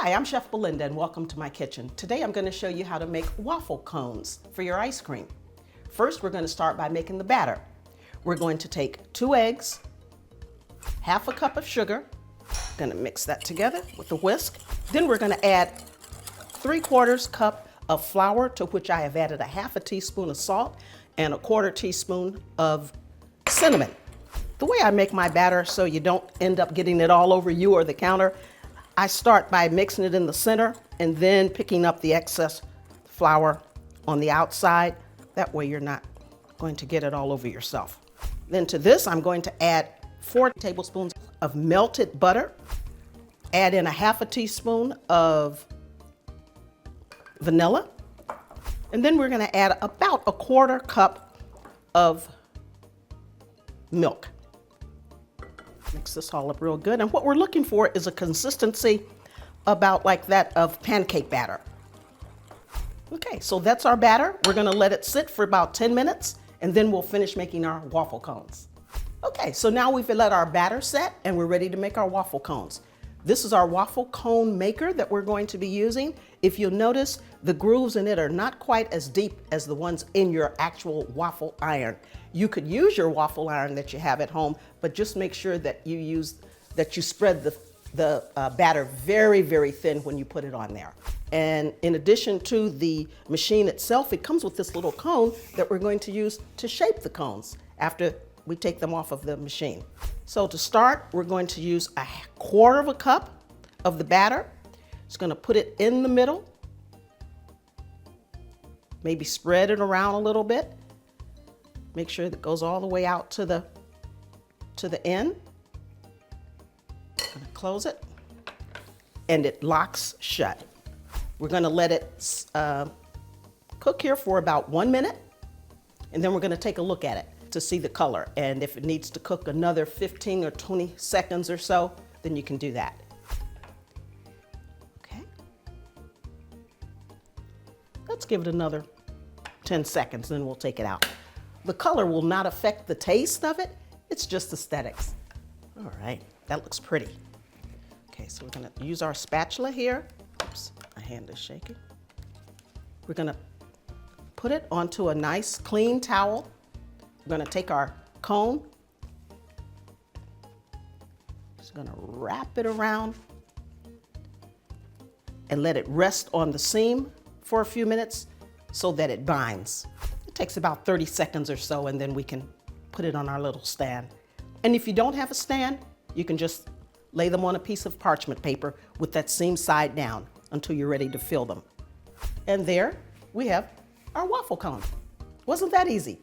Hi, I'm Chef Belinda and welcome to my kitchen. Today I'm going to show you how to make waffle cones for your ice cream. First, we're going to start by making the batter. We're going to take 2 eggs, half a cup of sugar, going to mix that together with a whisk. Then we're going to add 3/4 cup of flour, to which I have added a half a teaspoon of salt and a 1/4 teaspoon of cinnamon. The way I make my batter so you don't end up getting it all over you or the counter, I start by mixing it in the center and then picking up the excess flour on the outside. That way you're not going to get it all over yourself. Then to this, I'm going to add 4 tablespoons of melted butter, add in a half a teaspoon of vanilla, and then we're going to add about a 1/4 cup of milk. Mix this all up real good. And what we're looking for is a consistency about like that of pancake batter. Okay, so that's our batter. We're gonna let it sit for about 10 minutes and then we'll finish making our waffle cones. Okay, so now we've let our batter set and we're ready to make our waffle cones. This is our waffle cone maker that we're going to be using. If you'll notice, the grooves in it are not quite as deep as the ones in your actual waffle iron. You could use your waffle iron that you have at home, but just make sure that you spread the batter very, very thin when you put it on there. And in addition to the machine itself, it comes with this little cone that we're going to use to shape the cones after we take them off of the machine. So to start, we're going to use a 1/4 cup of the batter. Just going to put it in the middle. Maybe spread it around a little bit. Make sure that it goes all the way out to the end. I'm going to close it, and it locks shut. We're going to let it cook here for about 1 minute, and then we're going to take a look at it to see the color. And if it needs to cook another 15 or 20 seconds or so, then you can do that. Okay. Let's give it another 10 seconds, then we'll take it out. The color will not affect the taste of it. It's just aesthetics. All right, that looks pretty. Okay, so we're gonna use our spatula here. Oops, my hand is shaking. We're gonna put it onto a nice clean towel. We're gonna take our cone. Just gonna wrap it around and let it rest on the seam for a few minutes so that it binds. It takes about 30 seconds or so, and then we can put it on our little stand. And if you don't have a stand, you can just lay them on a piece of parchment paper with that seam side down until you're ready to fill them. And there we have our waffle cone. Wasn't that easy?